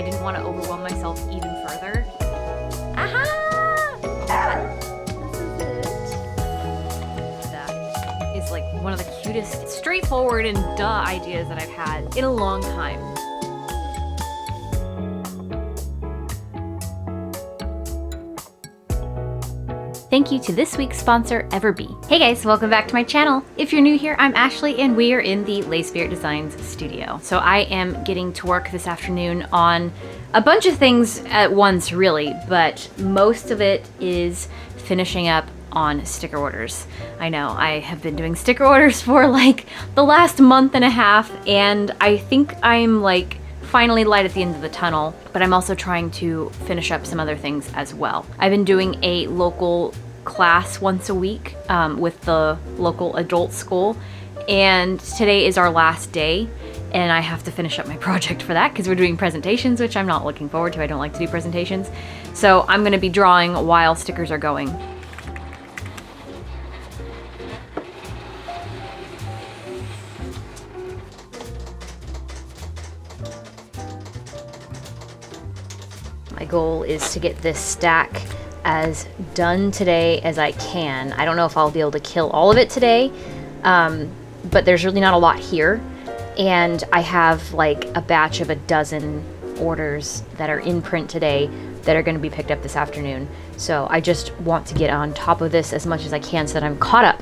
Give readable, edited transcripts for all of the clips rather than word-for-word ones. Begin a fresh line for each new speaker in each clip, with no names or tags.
didn't want to overwhelm myself even further. Aha! This is it. That is like one of the cutest, straightforward and duh ideas that I've had in a long time. Thank you to this week's sponsor, Everbe. Hey guys, welcome back to my channel. If you're new here, I'm Ashley and we are in the 𝐿SPIRIT Designs studio. So I am getting to work this afternoon on a bunch of things at once really, but most of it is finishing up on sticker orders. I know, I have been doing sticker orders for like the last month and a half, and I think I'm like finally light at the end of the tunnel, but I'm also trying to finish up some other things as well. I've been doing a local class once a week with the local adult school, and today is our last day, and I have to finish up my project for that because we're doing presentations, which I'm not looking forward to. I don't like to do presentations. So I'm gonna be drawing while stickers are going. My goal is to get this stack as done today as I can. I don't know if I'll be able to kill all of it today, but there's really not a lot here. And I have like a batch of 12 orders that are in print today that are going to be picked up this afternoon. So I just want to get on top of this as much as I can so that I'm caught up.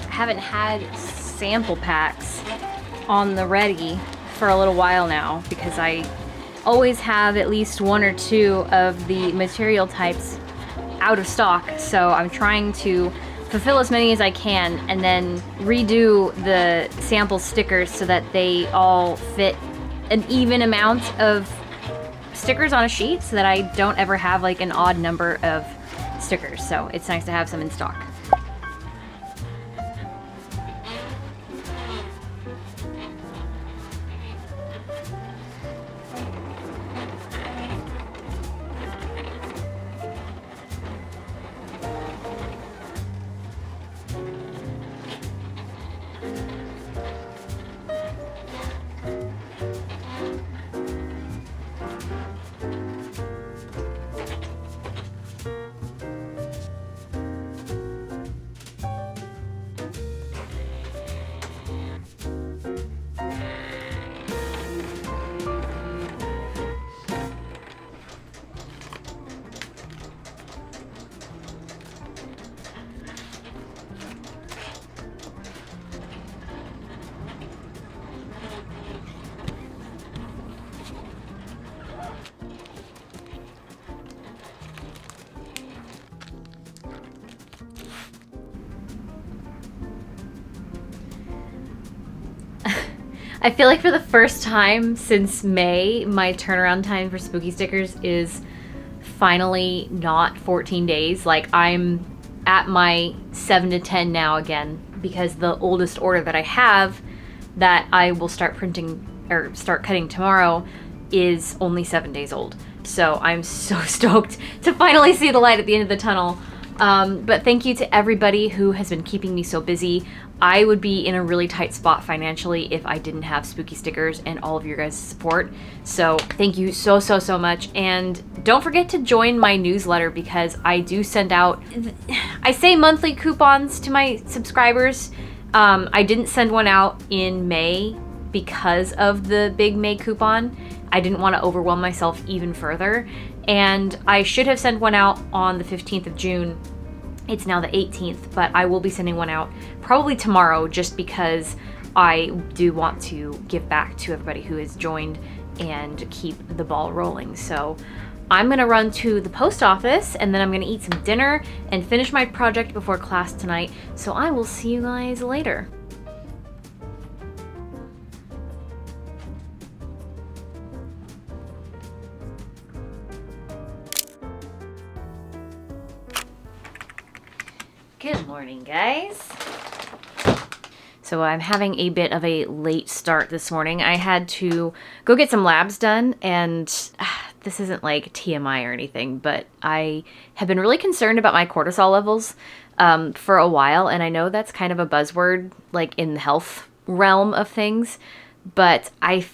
Haven't had sample packs on the ready for a little while now because I always have at least 1 or 2 of the material types out of stock. So I'm trying to fulfill as many as I can and then redo the sample stickers so that they all fit an even amount of stickers on a sheet so that I don't ever have like an odd number of stickers. So it's nice to have some in stock. I feel like for the first time since May, my turnaround time for spooky stickers is finally not 14 days. Like I'm at my 7 to 10 now again, because the oldest order that I have that I will start printing or start cutting tomorrow is only 7 days old. So I'm so stoked to finally see the light at the end of the tunnel. But thank you to everybody who has been keeping me so busy. I would be in a really tight spot financially if I didn't have spooky stickers and all of your guys' support. So thank you so, so, so much. And don't forget to join my newsletter, because I do send out, I say monthly coupons to my subscribers. I didn't send one out in May because of the big May coupon. I didn't want to overwhelm myself even further. And I should have sent one out on the 15th of June. It's now the 18th, but I will be sending one out probably tomorrow, just because I do want to give back to everybody who has joined and keep the ball rolling. So I'm gonna run to the post office, and then I'm gonna eat some dinner and finish my project before class tonight. So I will see you guys later. Good morning, guys. So I'm having a bit of a late start this morning. I had to go get some labs done, and this isn't like TMI or anything, but I have been really concerned about my cortisol levels for a while, and I know that's kind of a buzzword like in the health realm of things, but I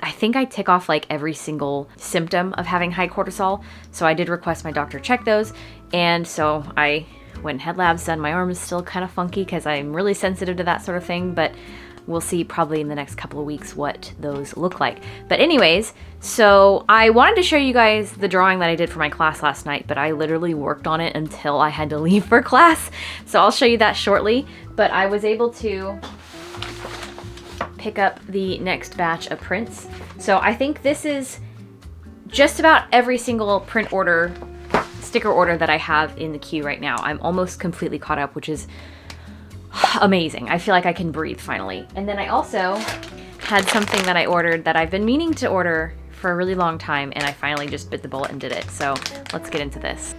think I tick off like every single symptom of having high cortisol. So I did request my doctor check those, and so I went and had labs done. My arm is still kind of funky because I'm really sensitive to that sort of thing, but we'll see probably in the next couple of weeks what those look like. But anyways, so I wanted to show you guys the drawing that I did for my class last night, but I literally worked on it until I had to leave for class. So I'll show you that shortly, but I was able to pick up the next batch of prints. So I think this is just about every single print order, sticker order that I have in the queue right now. I'm almost completely caught up, which is amazing. I feel like I can breathe finally. And then I also had something that I ordered that I've been meaning to order for a really long time, and I finally just bit the bullet and did it. So let's get into this.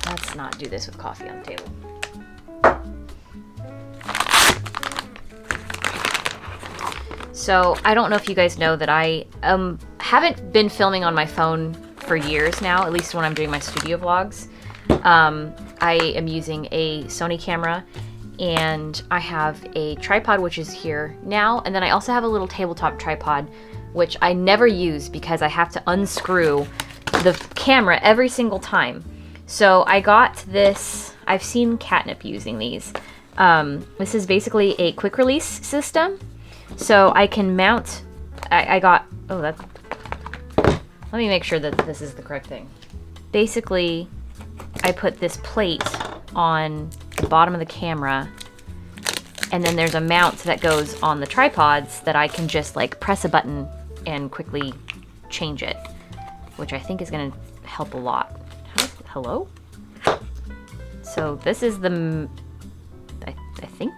Let's not do this with coffee on the table. So I don't know if you guys know that I haven't been filming on my phone for years now, at least when I'm doing my studio vlogs. I am using a Sony camera, and I have a tripod, which is here now, and then I also have a little tabletop tripod, which I never use because I have to unscrew the camera every single time. So I got this, I've seen Catnip using these. This is basically a quick release system. So I can mount, I got, oh, that, let me make sure that this is the correct thing. Basically, I put this plate on the bottom of the camera, and then there's a mount that goes on the tripods that I can just like press a button and quickly change it, which I think is gonna help a lot. Hello? So this is the, I think?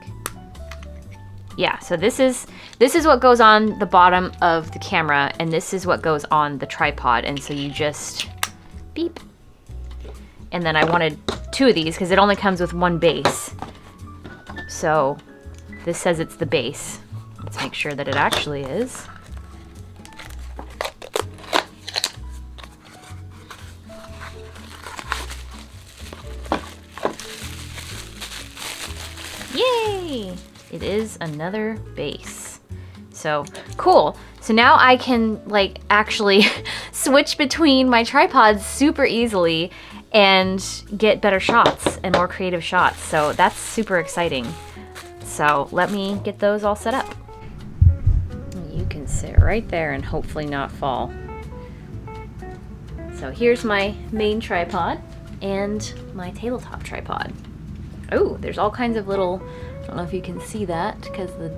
Yeah, so this is what goes on the bottom of the camera, and this is what goes on the tripod, and so you just beep. And then I wanted two of these because it only comes with one base. So this says it's the base. Let's make sure that it actually is. Yay! It is another base. So cool. So now I can like actually switch between my tripods super easily and get better shots and more creative shots. So that's super exciting. So let me get those all set up. You can sit right there and hopefully not fall. So here's my main tripod and my tabletop tripod. Oh, there's all kinds of little, I don't know if you can see that because of the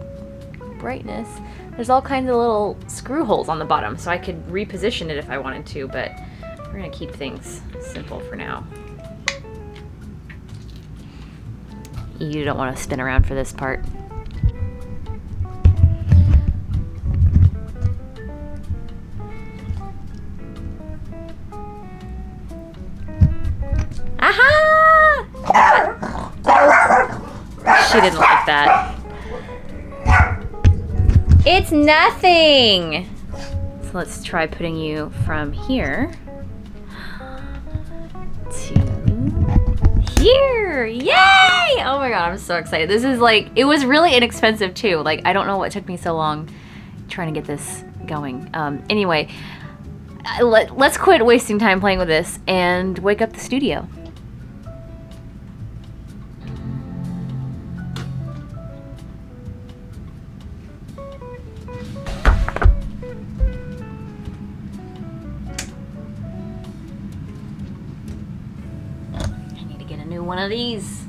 brightness. There's all kinds of little screw holes on the bottom, so I could reposition it if I wanted to, but we're gonna keep things simple for now. You don't want to spin around for this part. Aha! She didn't like that. It's nothing! So let's try putting you from here to here. Yay! Oh my god, I'm so excited. This is like, it was really inexpensive too. Like, I don't know what took me so long trying to get this going. Anyway, let's quit wasting time playing with this and wake up the studio. One of these.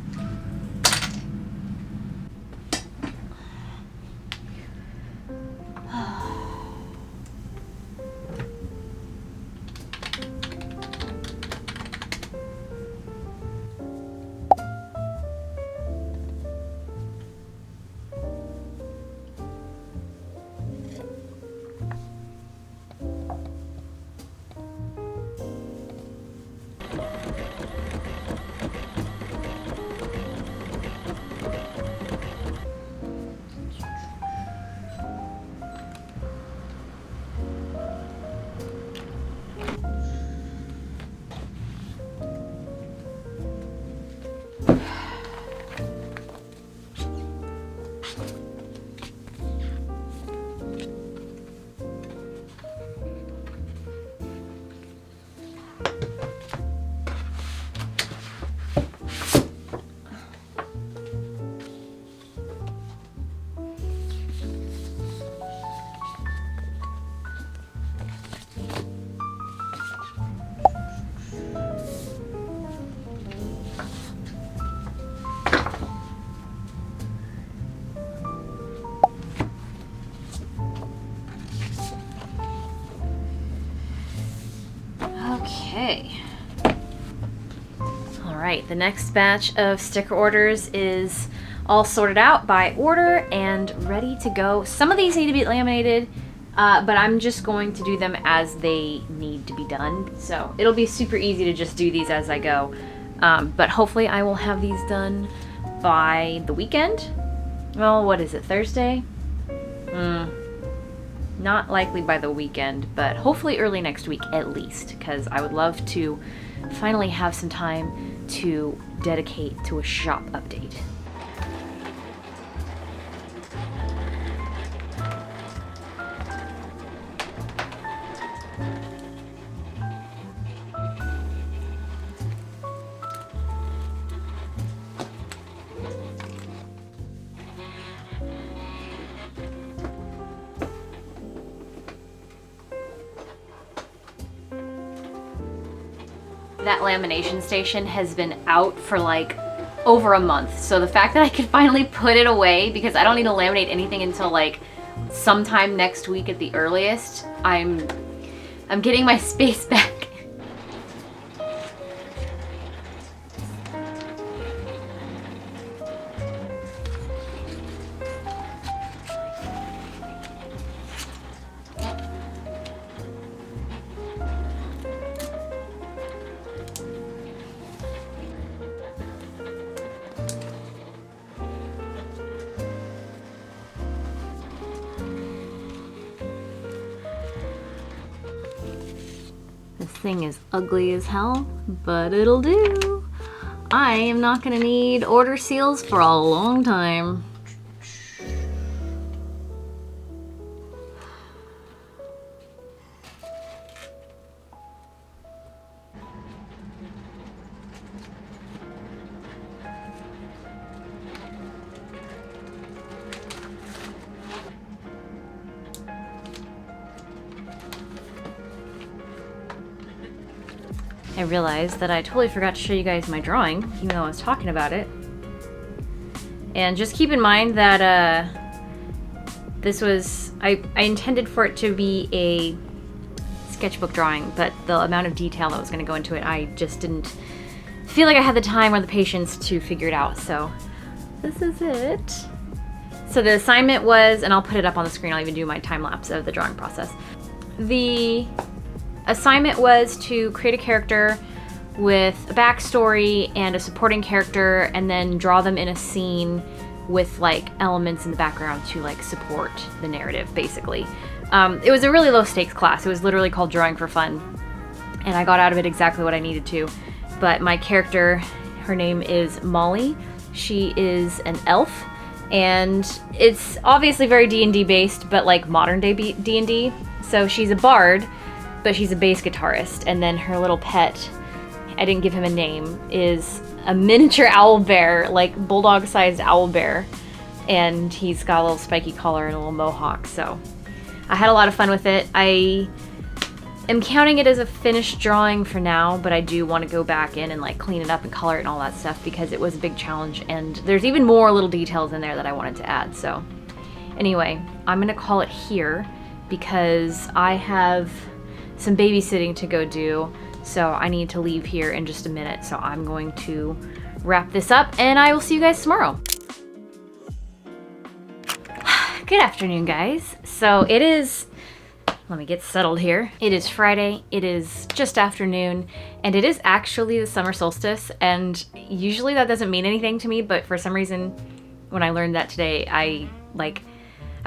Okay. All right, the next batch of sticker orders is all sorted out by order and ready to go. Some of these need to be laminated, but I'm just going to do them as they need to be done. So it'll be super easy to just do these as I go. But hopefully I will have these done by the weekend. Well, what is it, Thursday? Not likely by the weekend, but hopefully early next week at least, because I would love to finally have some time to dedicate to a shop update. That lamination station has been out for like over a month. So the fact that I could finally put it away, because I don't need to laminate anything until like sometime next week at the earliest, I'm getting my space back. This thing is ugly as hell, but it'll do. I am not gonna need order seals for a long time. I realized that I totally forgot to show you guys my drawing, even though I was talking about it. And just keep in mind that this was, I intended for it to be a sketchbook drawing, but the amount of detail that was going to go into it, I just didn't feel like I had the time or the patience to figure it out. So this is it. So the assignment was, and I'll put it up on the screen, I'll even do my time lapse of the drawing process. The assignment was to create a character with a backstory and a supporting character, and then draw them in a scene with like elements in the background to like support the narrative, basically. It was a really low stakes class. It was literally called Drawing for Fun, and I got out of it exactly what I needed to. But my character, her name is Molly. She is an elf, and it's obviously very D&D based, but like modern day D&D. So she's a bard, but she's a bass guitarist, and then her little pet, I didn't give him a name, is a miniature owl bear, like bulldog-sized owl bear, and he's got a little spiky collar and a little mohawk. So I had a lot of fun with it. I am counting it as a finished drawing for now, but I do want to go back in and like clean it up and color it and all that stuff because it was a big challenge, and there's even more little details in there that I wanted to add. So anyway, I'm gonna call it here because I have some babysitting to go do, so I need to leave here in just a minute. So I'm going to wrap this up and I will see you guys tomorrow. Good afternoon, guys. So it is, let me get settled here. It is Friday, it is just afternoon, and it is actually the summer solstice, and usually that doesn't mean anything to me, but for some reason, when I learned that today, I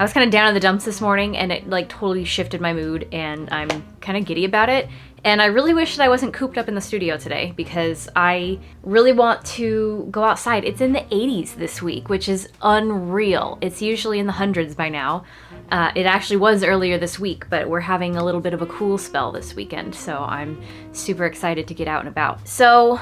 was kind of down in the dumps this morning, and it like totally shifted my mood, and I'm kind of giddy about it. And I really wish that I wasn't cooped up in the studio today because I really want to go outside. It's in the 80s this week, which is unreal. It's usually in the hundreds by now. It actually was earlier this week, but we're having a little bit of a cool spell this weekend, so I'm super excited to get out and about. So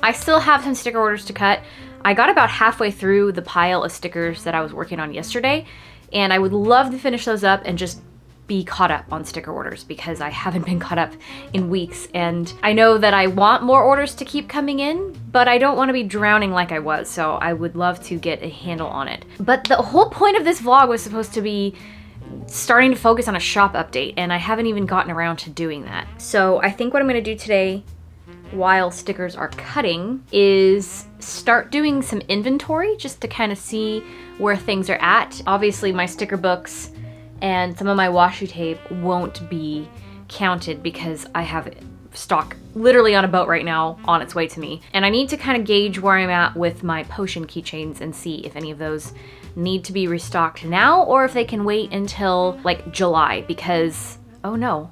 I still have some sticker orders to cut. I got about halfway through the pile of stickers that I was working on yesterday, and I would love to finish those up and just be caught up on sticker orders because I haven't been caught up in weeks, and I know that I want more orders to keep coming in, but I don't want to be drowning like I was, so I would love to get a handle on it. But the whole point of this vlog was supposed to be starting to focus on a shop update, and I haven't even gotten around to doing that. So I think what I'm going to do today while stickers are cutting is start doing some inventory just to kind of see where things are at. Obviously my sticker books and some of my washi tape won't be counted because I have stock literally on a boat right now on its way to me. And I need to kind of gauge where I'm at with my potion keychains and see if any of those need to be restocked now or if they can wait until like July because, oh no,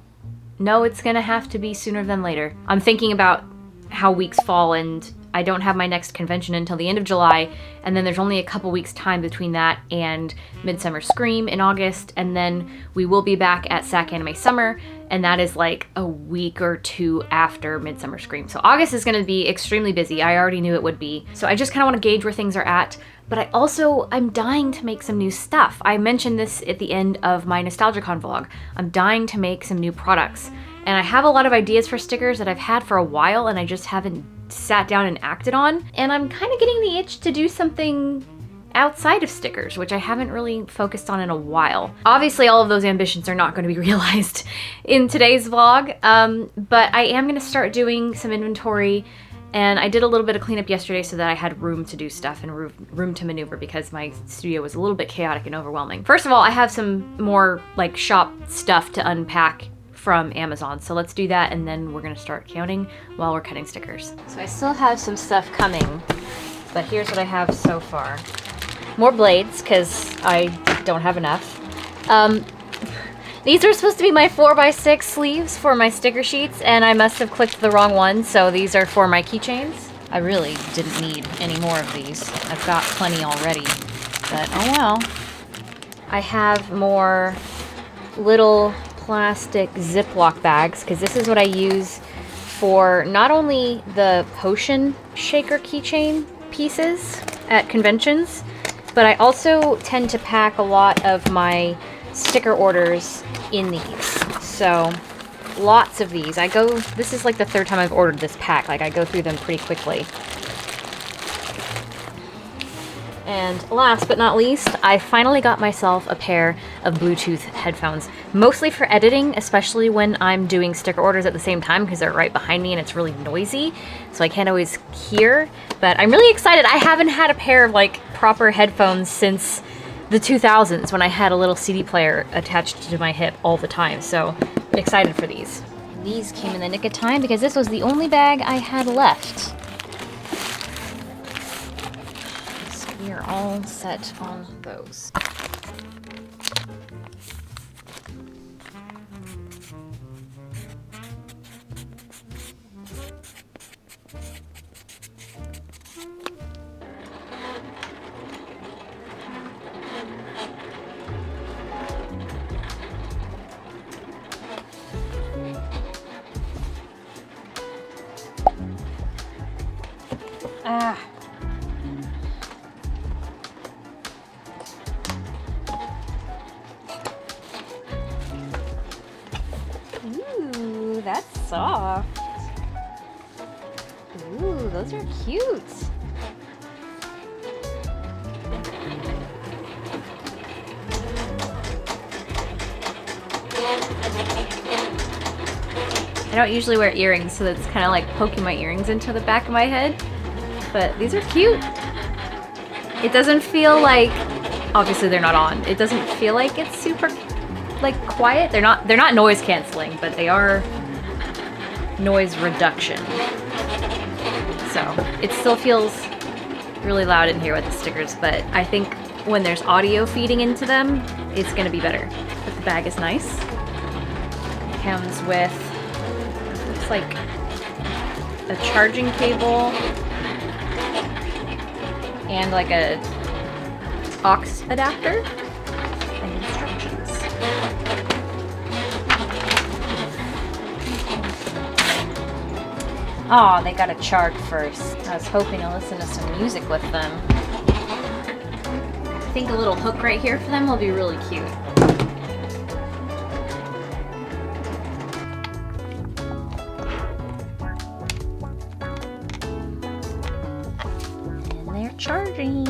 it's gonna have to be sooner than later. I'm thinking about how weeks fall, and I don't have my next convention until the end of July, and then there's only a couple weeks time between that and Midsummer Scream in August, and then we will be back at SAC Anime Summer, and that is like a week or two after Midsummer Scream. So August is gonna be extremely busy. I already knew it would be. So I just kind of want to gauge where things are at, but I'm dying to make some new stuff. I mentioned this at the end of my 𝐬𝐿G'𝐿 vlog. I'm dying to make some new products, and I have a lot of ideas for stickers that I've had for a while and I just haven't sat down and acted on, and I'm kind of getting the itch to do something outside of stickers, which I haven't really focused on in a while. Obviously all of those ambitions are not going to be realized in today's vlog, but I am going to start doing some inventory, and I did a little bit of cleanup yesterday so that I had room to do stuff and room to maneuver because my studio was a little bit chaotic and overwhelming. First of all, I have some more like shop stuff to unpack from Amazon, so let's do that, and then we're gonna start counting while we're cutting stickers. So I still have some stuff coming, but here's what I have so far. More blades, because I don't have enough. These are supposed to be my 4x6 sleeves for my sticker sheets, and I must have clicked the wrong one, so these are for my keychains. I really didn't need any more of these. I've got plenty already, but oh well. I have more little plastic Ziploc bags, because this is what I use for not only the potion shaker keychain pieces at conventions, but I also tend to pack a lot of my sticker orders in these. So lots of these. This is like the third time I've ordered this pack. Like I go through them pretty quickly. And last but not least, I finally got myself a pair of Bluetooth headphones, mostly for editing, especially when I'm doing sticker orders at the same time because they're right behind me and it's really noisy, so I can't always hear. But I'm really excited. I haven't had a pair of like proper headphones since the 2000s when I had a little CD player attached to my hip all the time, so I'm excited for these. These came in the nick of time because this was the only bag I had left. We're we're all set on those. Ah. Ooh, that's soft. Ooh, those are cute. I don't usually wear earrings, so that's kind of like poking my earrings into the back of my head. But these are cute. It doesn't feel like, obviously they're not on. It doesn't feel like it's super like quiet. They're not noise canceling, but they are noise reduction. So it still feels really loud in here with the stickers, but I think when there's audio feeding into them, it's gonna be better. But the bag is nice. It comes with, looks like a charging cable and like a aux adapter and instructions. Oh, they gotta charge first. I was hoping to listen to some music with them. I think a little hook right here for them will be really cute. Charging.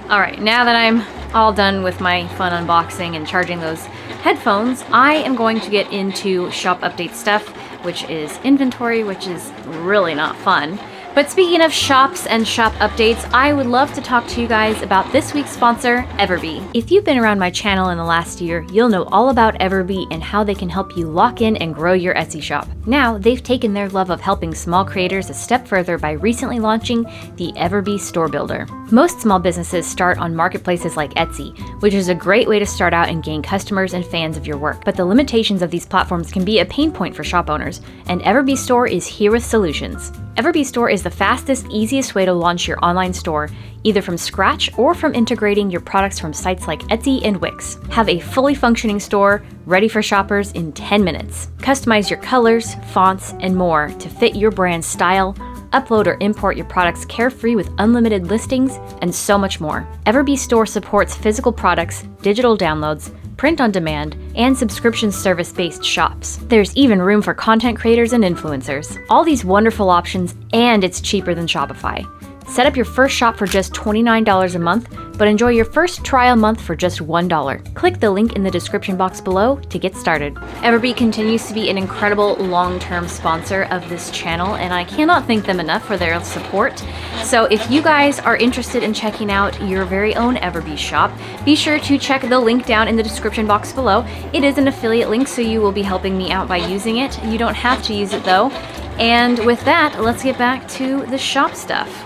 All right, now that I'm all done with my fun unboxing and charging those headphones, I am going to get into shop update stuff, which is inventory, which is really not fun. But speaking of shops and shop updates, I would love to talk to you guys about this week's sponsor, Everbe. If you've been around my channel in the last year, you'll know all about Everbe and how they can help you lock in and grow your Etsy shop. Now, they've taken their love of helping small creators a step further by recently launching the Everbe Store Builder. Most small businesses start on marketplaces like Etsy, which is a great way to start out and gain customers and fans of your work. But the limitations of these platforms can be a pain point for shop owners, and Everbe Store is here with solutions. Everbe Store is the fastest, easiest way to launch your online store, either from scratch or from integrating your products from sites like Etsy and Wix. Have a fully functioning store ready for shoppers in 10 minutes. Customize your colors, fonts, and more to fit your brand's style. Upload or import your products carefree with unlimited listings, and so much more. Everbe Store supports physical products, digital downloads, print on demand, and subscription service-based shops. There's even room for content creators and influencers. All these wonderful options, and it's cheaper than Shopify. Set up your first shop for just $29 a month, but enjoy your first trial month for just $1. Click the link in the description box below to get started. Everbe continues to be an incredible long-term sponsor of this channel, and I cannot thank them enough for their support. So if you guys are interested in checking out your very own Everbe shop, be sure to check the link down in the description box below. It is an affiliate link, so you will be helping me out by using it. You don't have to use it though. And with that, let's get back to the shop stuff.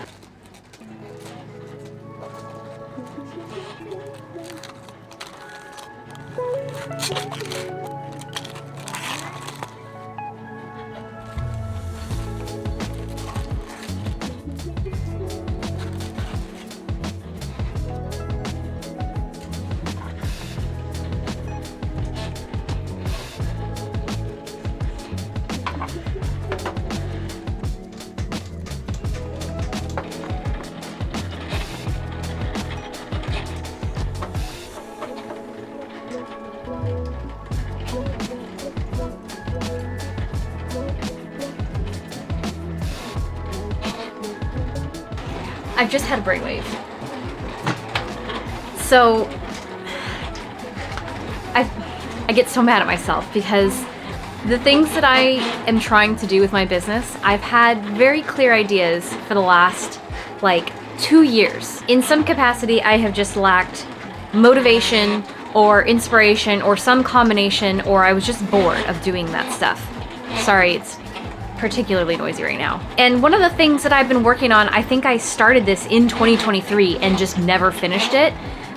I've just had a brainwave. So I get so mad at myself because the things that I am trying to do with my business, I've had very clear ideas for the last like 2 years. In some capacity, I have just lacked motivation or inspiration or some combination, or I was just bored of doing that stuff. Sorry, it's particularly noisy right now. And one of the things that I've been working on, I think I started this in 2023 and just never finished it,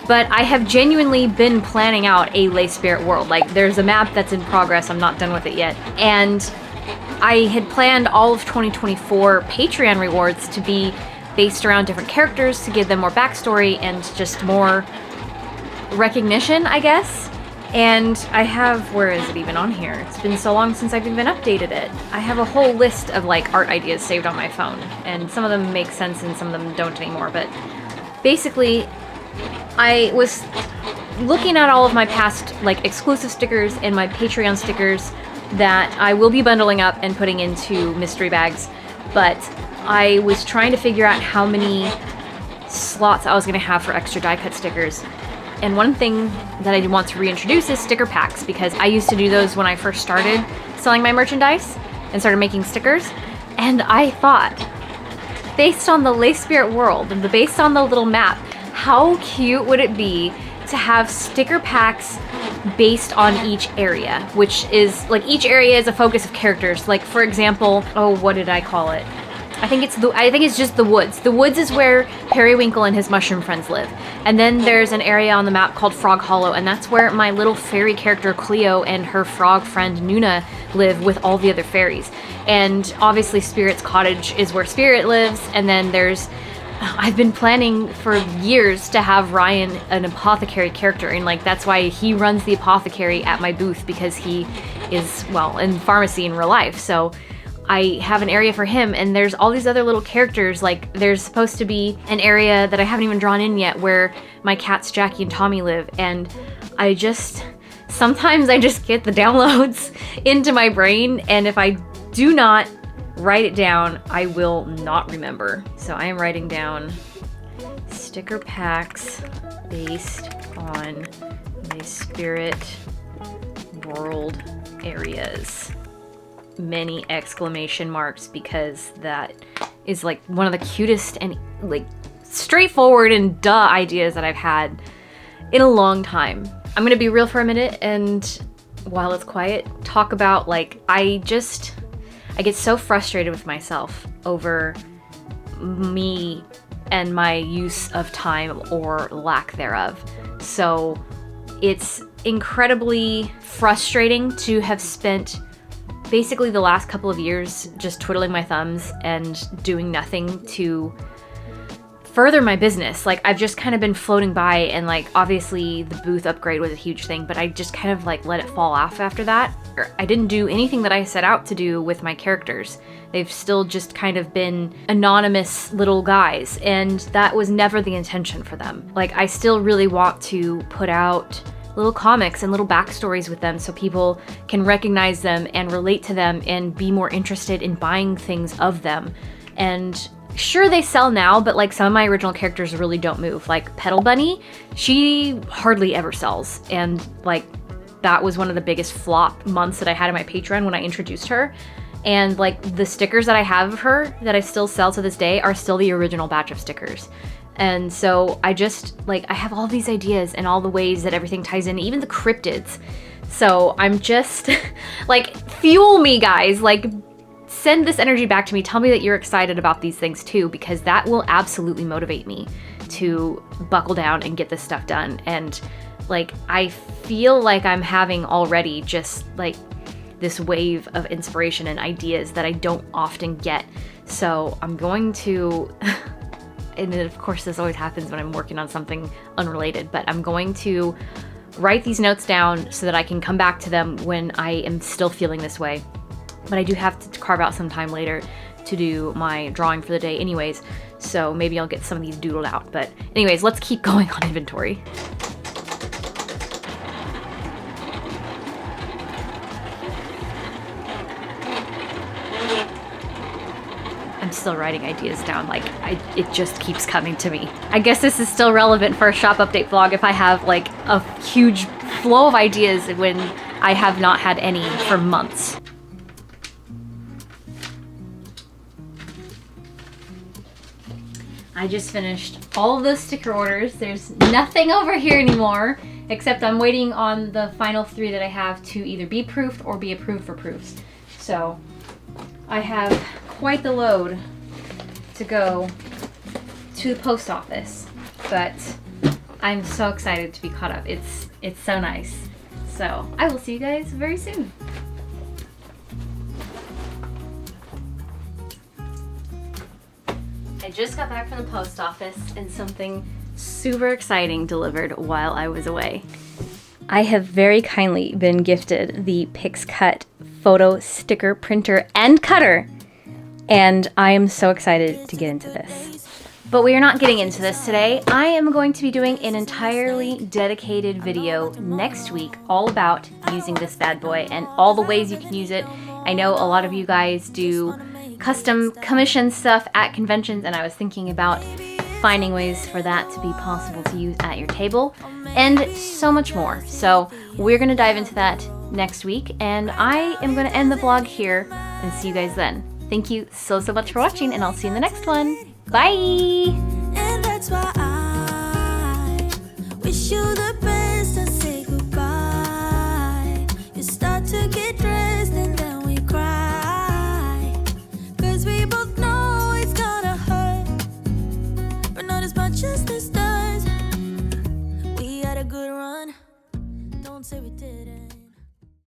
but I have genuinely been planning out a 𝐿SPIRIT world. Like, there's a map that's in progress, I'm not done with it yet. And I had planned all of 2024 Patreon rewards to be based around different characters to give them more backstory and just more recognition, I guess. And I have, where is it even on here? It's been so long since I've even updated it. I have a whole list of like art ideas saved on my phone, and some of them make sense and some of them don't anymore, but basically I was looking at all of my past like exclusive stickers and my Patreon stickers that I will be bundling up and putting into mystery bags, but I was trying to figure out how many slots I was going to have for extra die cut stickers. And one thing that I want to reintroduce is sticker packs, because I used to do those when I first started selling my merchandise and started making stickers. And I thought, based on the 𝐿SPIRIT world and based on the little map, how cute would it be to have sticker packs based on each area, which is like each area is a focus of characters. Like, for example, oh, what did I call it? I think it's just the woods. The woods is where Periwinkle and his mushroom friends live. And then there's an area on the map called Frog Hollow, and that's where my little fairy character Cleo and her frog friend Nuna live with all the other fairies. And obviously Spirit's cottage is where Spirit lives, and then there's I've been planning for years to have Ryan an apothecary character, and like that's why he runs the apothecary at my booth, because he is, well, in pharmacy in real life. So I have an area for him, and there's all these other little characters. Like, there's supposed to be an area that I haven't even drawn in yet where my cats Jackie and Tommy live, and sometimes I just get the downloads into my brain, and if I do not write it down, I will not remember. So I am writing down sticker packs based on 𝐿SPIRIT world areas. Many exclamation marks, because that is like one of the cutest and like straightforward and duh ideas that I've had in a long time. I'm gonna be real for a minute, and while it's quiet, talk about like I get so frustrated with myself over me and my use of time or lack thereof. So it's incredibly frustrating to have spent basically the last couple of years just twiddling my thumbs and doing nothing to further my business. Like, I've just kind of been floating by, and like obviously the booth upgrade was a huge thing, but I just kind of like let it fall off after that. I didn't do anything that I set out to do with my characters. They've still just kind of been anonymous little guys, and that was never the intention for them. Like, I still really want to put out little comics and little backstories with them so people can recognize them and relate to them and be more interested in buying things of them. And sure, they sell now, but like some of my original characters really don't move. Like Petal Bunny, she hardly ever sells, and like that was one of the biggest flop months that I had in my Patreon when I introduced her. And like the stickers that I have of her that I still sell to this day are still the original batch of stickers. And so I just, like, I have all these ideas and all the ways that everything ties in, even the cryptids. So I'm just, like, fuel me, guys. Like, send this energy back to me. Tell me that you're excited about these things too, because that will absolutely motivate me to buckle down and get this stuff done. And, like, I feel like I'm having already just, like, this wave of inspiration and ideas that I don't often get. So I'm going to... and of course this always happens when I'm working on something unrelated, but I'm going to write these notes down so that I can come back to them when I am still feeling this way. But I do have to carve out some time later to do my drawing for the day anyways, so maybe I'll get some of these doodled out. But anyways, let's keep going on inventory. I'm still writing ideas down, like it just keeps coming to me. I guess this is still relevant for a shop update vlog if I have like a huge flow of ideas when I have not had any for months. I just finished all of those sticker orders. There's nothing over here anymore, except I'm waiting on the final 3 that I have to either be proofed or be approved for proofs. So I have quite the load to go to the post office, but I'm so excited to be caught up. It's so nice. So I will see you guys very soon. I just got back from the post office and something super exciting delivered while I was away. I have very kindly been gifted the PixCut photo sticker printer and cutter, and I am so excited to get into this. But we are not getting into this today. I am going to be doing an entirely dedicated video next week all about using this bad boy and all the ways you can use it. I know a lot of you guys do custom commission stuff at conventions, and I was thinking about finding ways for that to be possible to use at your table and so much more. So we're going to dive into that next week, and I am going to end the vlog here and see you guys then. Thank you so much for watching, and I'll see you in the next one. Bye!
And that's why I wish you the best and say goodbye. You start to get dressed and then we cry, 'cause we both know it's gonna hurt, but not as much as this does. We had a good run, don't say we didn't.